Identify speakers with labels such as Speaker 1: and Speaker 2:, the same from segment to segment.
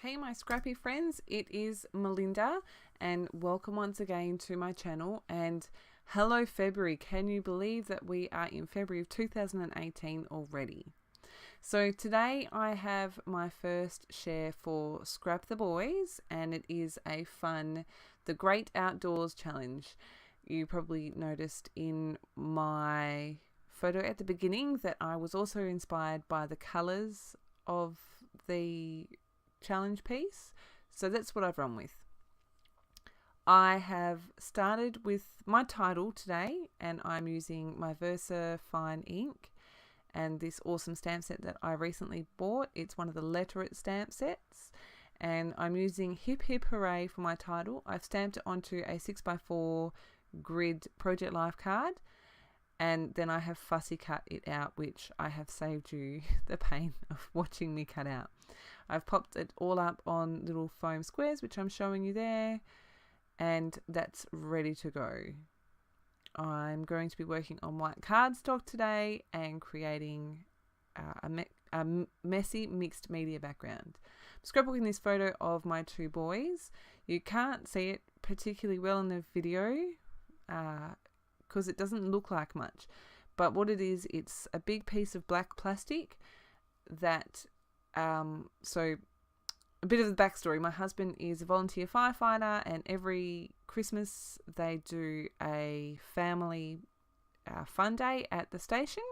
Speaker 1: Hey my scrappy friends, it is Melinda and welcome once again to my channel. And hello February, can you believe that we are in February of 2018 already? So today I have my first share for Scrap the Boys, and it is a fun The Great Outdoors Challenge. You probably noticed in my photo at the beginning that I was also inspired by the colours of the challenge piece, so that's what I've run with. I have started with my title today, and I'm using my Versa fine ink and this awesome stamp set that I recently bought. It's one of the Letterette stamp sets, and I'm using Hip Hip Hooray for my title. I've stamped it onto a 6x4 grid Project Life card, and then I have fussy cut it out, which I have saved you the pain of watching me cut out. I've popped it all up on little foam squares, which I'm showing you there, and that's ready to go. I'm going to be working on white cardstock today and creating a messy mixed media background. I'm scrapbooking this photo of my two boys. You can't see it particularly well in the video because it doesn't look like much, but what it is, it's a big piece of black plastic that so a bit of the backstory. My husband is a volunteer firefighter, and every Christmas they do a family fun day at the station,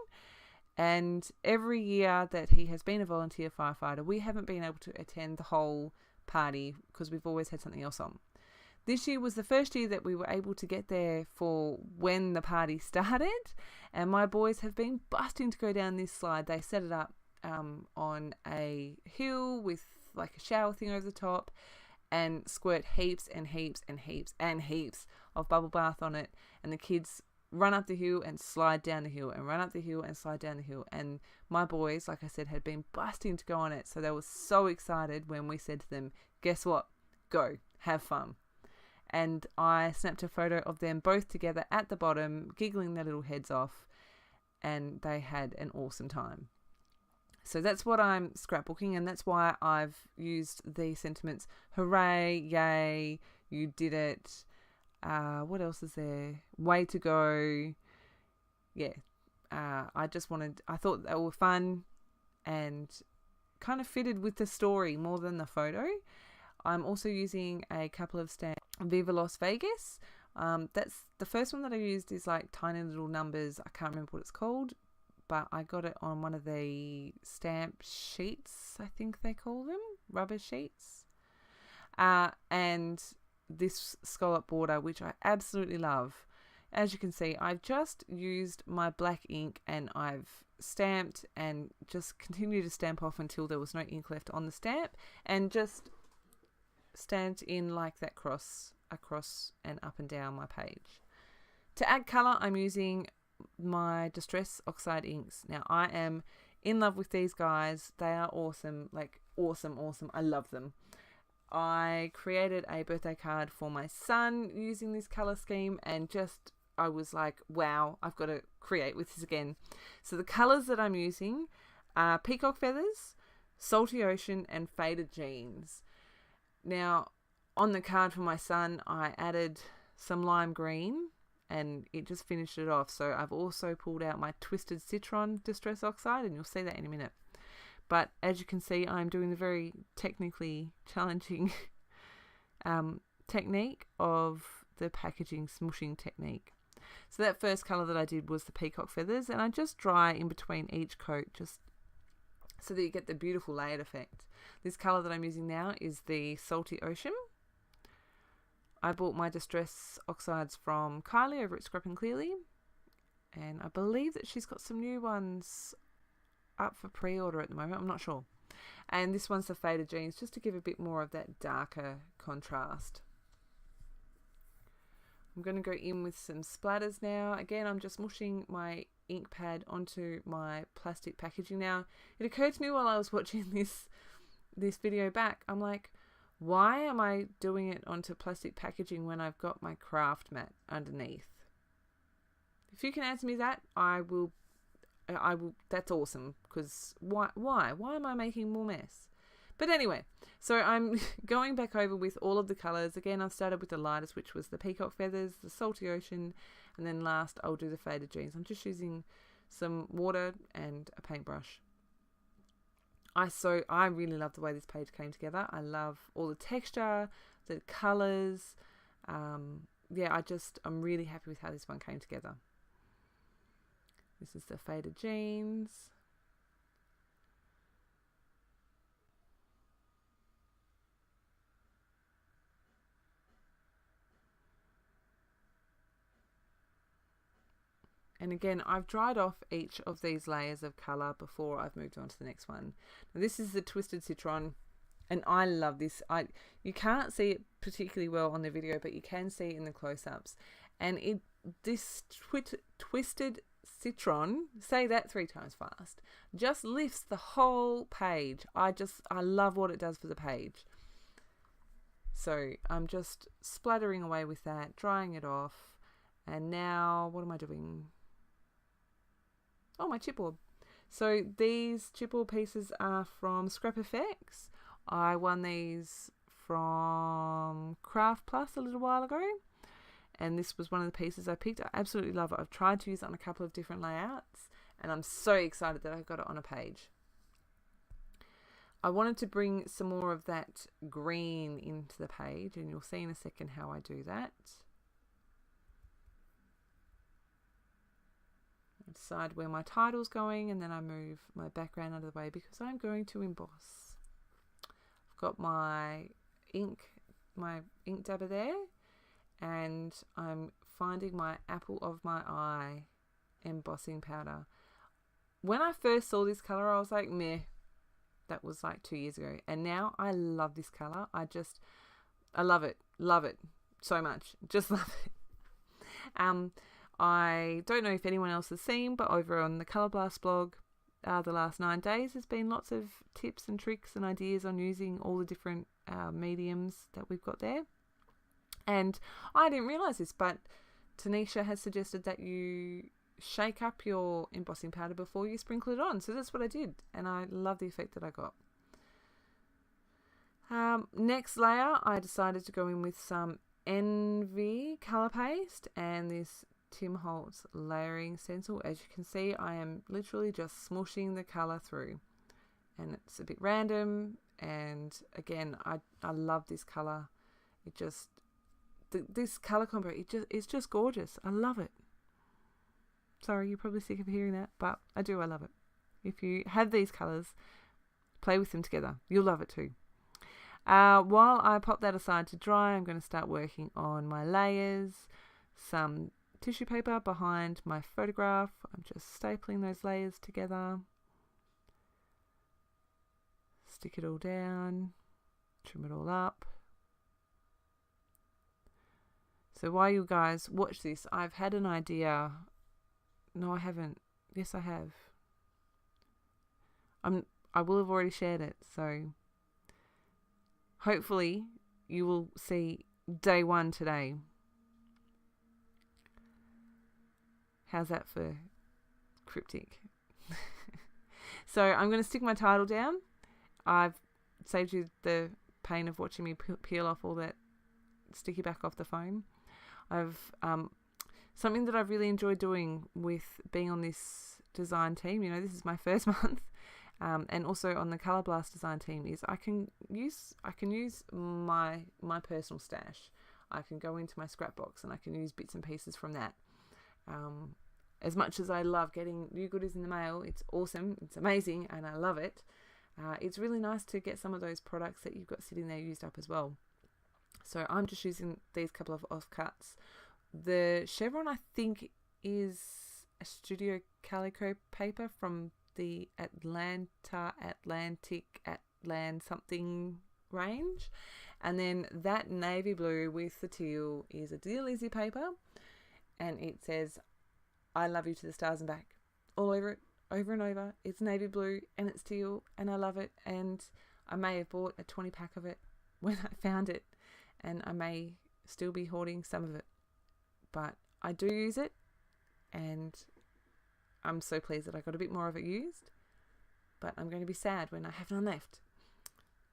Speaker 1: and every year that he has been a volunteer firefighter, we haven't been able to attend the whole party because we've always had something else on. This year was the first year that we were able to get there for when the party started, and my boys have been busting to go down this slide. They set it up on a hill with like a shower thing over the top, and squirt heaps and heaps and heaps and heaps of bubble bath on it, and the kids run up the hill and slide down the hill and run up the hill and slide down the hill. And my boys, like I said, had been busting to go on it, so they were so excited when we said to them, guess what, go have fun. And I snapped a photo of them both together at the bottom, giggling their little heads off, and they had an awesome time. So that's what I'm scrapbooking, and that's why I've used the sentiments hooray, yay, you did it, what else is there, way to go. Yeah, I thought they were fun and kind of fitted with the story more than the photo. I'm also using a couple of stamps, Viva Las Vegas. That's the first one that I used, is like tiny little numbers. I can't remember what it's called, but I got it on one of the stamp sheets, I think they call them, rubber sheets. And this scallop border, which I absolutely love. As you can see, I've just used my black ink, and I've stamped and just continued to stamp off until there was no ink left on the stamp, and just stamped in like that across and up and down my page. To add colour, I'm using my Distress Oxide inks. Now, I am in love with these guys. They are awesome, like awesome. I love them. I created a birthday card for my son using this colour scheme, and I was like, wow, I've got to create with this again. So the colours that I'm using are Peacock Feathers, Salty Ocean, and Faded Jeans. Now, on the card for my son, I added some lime green, and it just finished it off. So I've also pulled out my Twisted Citron Distress Oxide, and you'll see that in a minute. But as you can see, I'm doing the very technically challenging technique of the packaging smushing technique. So that first colour that I did was the Peacock Feathers, and I just dry in between each coat just so that you get the beautiful layered effect. This colour that I'm using now is the Salty Ocean. I bought my Distress Oxides from Kylie over at Scrap and Clearly, and I believe that she's got some new ones up for pre-order at the moment, I'm not sure. And this one's the Faded Jeans, just to give a bit more of that darker contrast. I'm going to go in with some splatters now. Again, I'm just mushing my ink pad onto my plastic packaging. Now, it occurred to me while I was watching this video back, I'm like, why am I doing it onto plastic packaging when I've got my craft mat underneath? If you can answer me that, I will, that's awesome, because why am I making more mess? But anyway, So I'm going back over with all of the colours. Again, I've started with the lightest, which was the peacock feathers, the salty ocean, and then last I'll do the faded jeans. I'm just using some water and a paintbrush. I really love the way this page came together. I love all the texture, the colours. Yeah, I'm really happy with how this one came together. This is the faded jeans. And again, I've dried off each of these layers of colour before I've moved on to the next one. Now, this is the Twisted Citron, and I love this. You can't see it particularly well on the video, but you can see it in the close-ups. And this Twisted Citron, say that 3 times fast, just lifts the whole page. I love what it does for the page. So I'm just splattering away with that, drying it off. And now, what am I doing? Oh, my chipboard. So these chipboard pieces are from Scrapbook. I won these from Craft Plus a little while ago, and this was one of the pieces I picked. I absolutely love it. I've tried to use it on a couple of different layouts, and I'm so excited that I got it on a page. I wanted to bring some more of that green into the page, and you'll see in a second how I do that. Decide where my title's going, and then I move my background out of the way because I'm going to emboss. I've got my ink dabber there, and I'm finding my apple of my eye embossing powder. When I first saw this color, I was like, meh. That was like 2 years ago, and now I love this color. I love it so much. Just love it. I don't know if anyone else has seen, but over on the Colour Blast blog, the last 9 days, there's been lots of tips and tricks and ideas on using all the different mediums that we've got there. And I didn't realise this, but Tanisha has suggested that you shake up your embossing powder before you sprinkle it on. So that's what I did, and I love the effect that I got. Next layer, I decided to go in with some Envy colour paste and this Tim Holtz layering stencil. As you can see, I am literally just smushing the colour through, and it's a bit random, and again, I love this colour. It just, this colour combo, it's just gorgeous. I love it. Sorry, you're probably sick of hearing that, but I love it. If you have these colours, play with them together. You'll love it too. While I pop that aside to dry, I'm going to start working on my layers. Some tissue paper behind my photograph. I'm just stapling those layers together. Stick it all down. Trim it all up. So while you guys watch this, I've had an idea. No, I haven't. Yes, I have. I will have already shared it, so hopefully you will see day 1 today. How's that for cryptic? So I'm going to stick my title down. I've saved you the pain of watching me peel off all that sticky back off the phone. I've something that I've really enjoyed doing with being on this design team. You know, this is my first month, and also on the Colour Blast design team, is I can use my personal stash. I can go into my scrapbox and I can use bits and pieces from that. As much as I love getting new goodies in the mail, it's awesome, it's amazing, and I love it. It's really nice to get some of those products that you've got sitting there used up as well. So I'm just using these couple of offcuts. The chevron, I think, is a Studio Calico paper from the Atlantic something range. And then that navy blue with the teal is a Dear Lizzie paper. And it says, I love you to the stars and back. All over it, over and over. It's navy blue and it's teal, and I love it. And I may have bought a 20-pack of it when I found it, and I may still be hoarding some of it. But I do use it, and I'm so pleased that I got a bit more of it used. But I'm going to be sad when I have none left.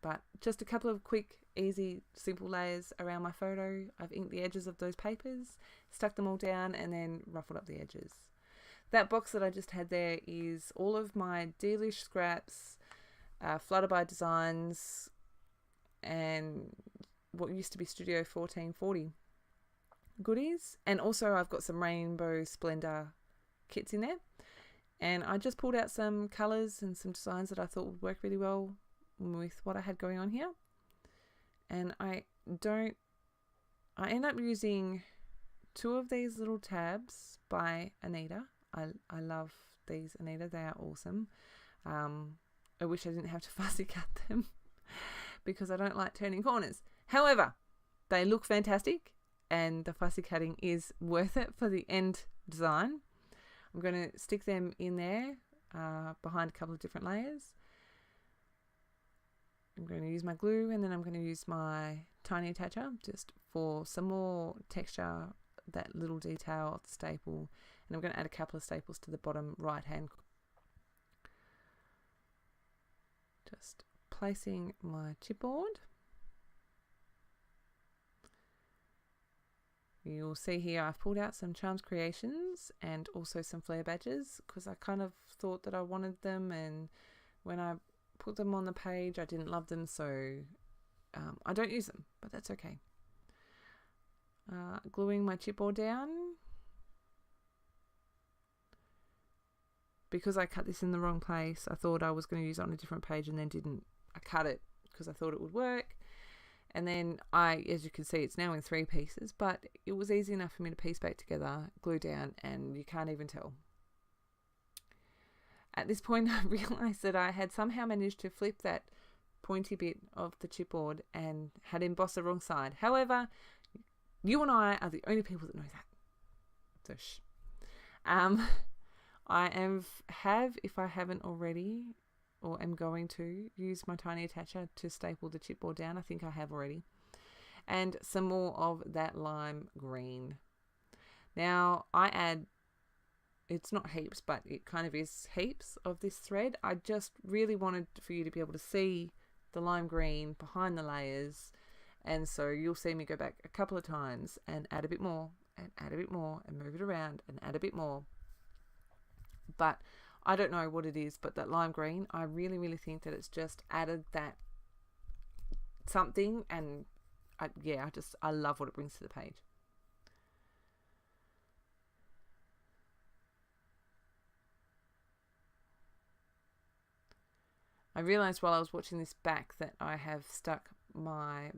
Speaker 1: But just a couple of quick, easy, simple layers around my photo. I've inked the edges of those papers, stuck them all down, and then ruffled up the edges. That box that I just had there is all of my Dealish scraps, Flutterby designs, and what used to be Studio 1440 goodies. And also I've got some Rainbow Splendor kits in there. And I just pulled out some colours and some designs that I thought would work really well with what I had going on here. And I end up using 2 of these little tabs by Anita. I love these, Anita. They are awesome. I wish I didn't have to fussy cut them because I don't like turning corners. However, they look fantastic and the fussy cutting is worth it for the end design. I'm going to stick them in there behind a couple of different layers. I'm going to use my glue, and then I'm going to use my tiny attacher just for some more texture, that little detail of the staple. And I'm going to add a couple of staples to the bottom right hand. Just placing my chipboard. You'll see here I've pulled out some Charms Creations and also some flare badges because I kind of thought that I wanted them, and when I put them on the page I didn't love them, so I don't use them, but that's okay. Gluing my chipboard down. Because I cut this in the wrong place, I thought I was going to use it on a different page and then didn't. I cut it because I thought it would work. And then as you can see, it's now in 3 pieces, but it was easy enough for me to piece back together, glue down, and you can't even tell. At this point, I realised that I had somehow managed to flip that pointy bit of the chipboard and had embossed the wrong side. However, you and I are the only people that know that. So shh. I have, if I haven't already, or am going to, use my tiny attacher to staple the chipboard down. I think I have already. And some more of that lime green. Now, I add, it's not heaps, but it kind of is heaps of this thread. I just really wanted for you to be able to see the lime green behind the layers. And so you'll see me go back a couple of times and add a bit more, and add a bit more, and move it around, and add a bit more. But I don't know what it is, but that lime green, I really, really think that it's just added that something, and I love what it brings to the page. I realised while I was watching this back that I have stuck my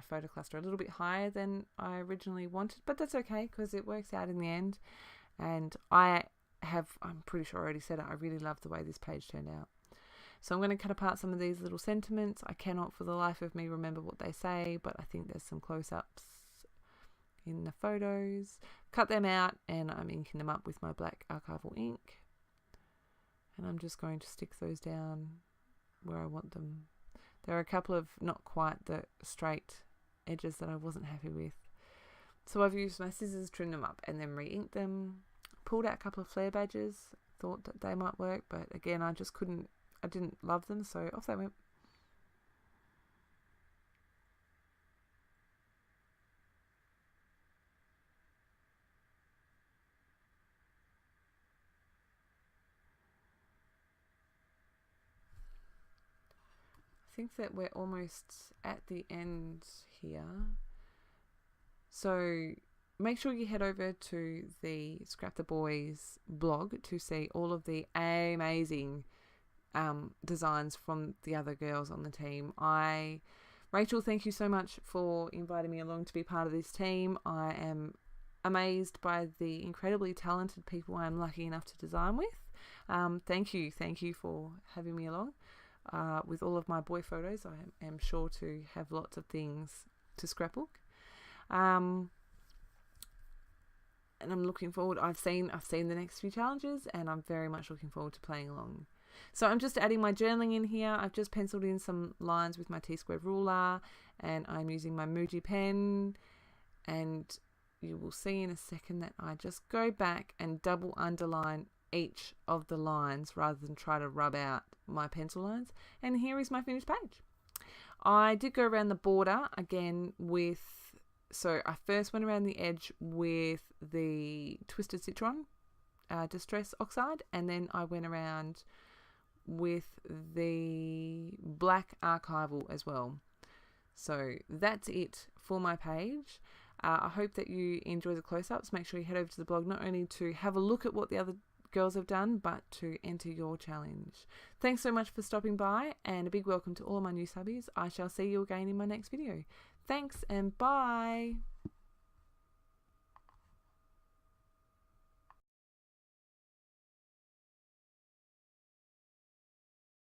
Speaker 1: photo cluster a little bit higher than I originally wanted, but that's okay because it works out in the end. And I'm pretty sure I already said it, I really love the way this page turned out. So I'm going to cut apart some of these little sentiments. I cannot for the life of me remember what they say, but I think there's some close-ups in the photos. Cut them out, and I'm inking them up with my black archival ink. And I'm just going to stick those down where I want them. There are a couple of not quite the straight edges that I wasn't happy with. So I've used my scissors, trimmed them up, and then re-inked them. Pulled out a couple of flare badges, thought that they might work, but again I didn't love them, so off they went. I think that we're almost at the end here, so make sure you head over to the Scrap the Boys blog to see all of the amazing designs from the other girls on the team. Rachel, thank you so much for inviting me along to be part of this team. I am amazed by the incredibly talented people I'm lucky enough to design with. Thank you for having me along. With all of my boy photos, I am sure to have lots of things to scrapbook. And I'm looking forward. I've seen the next few challenges, and I'm very much looking forward to playing along. So I'm just adding my journaling in here. I've just penciled in some lines with my T-squared ruler, and I'm using my Muji pen. And you will see in a second that I just go back and double underline each of the lines rather than try to rub out my pencil lines. And here is my finished page. I did go around the border again so I first went around the edge with the Twisted Citron Distress Oxide, and then I went around with the Black Archival as well. So that's it for my page. I hope that you enjoy the close-ups. Make sure you head over to the blog, not only to have a look at what the other girls have done, but to enter your challenge. Thanks so much for stopping by, and a big welcome to all of my new subbies. I shall see you again in my next video. Thanks, and bye.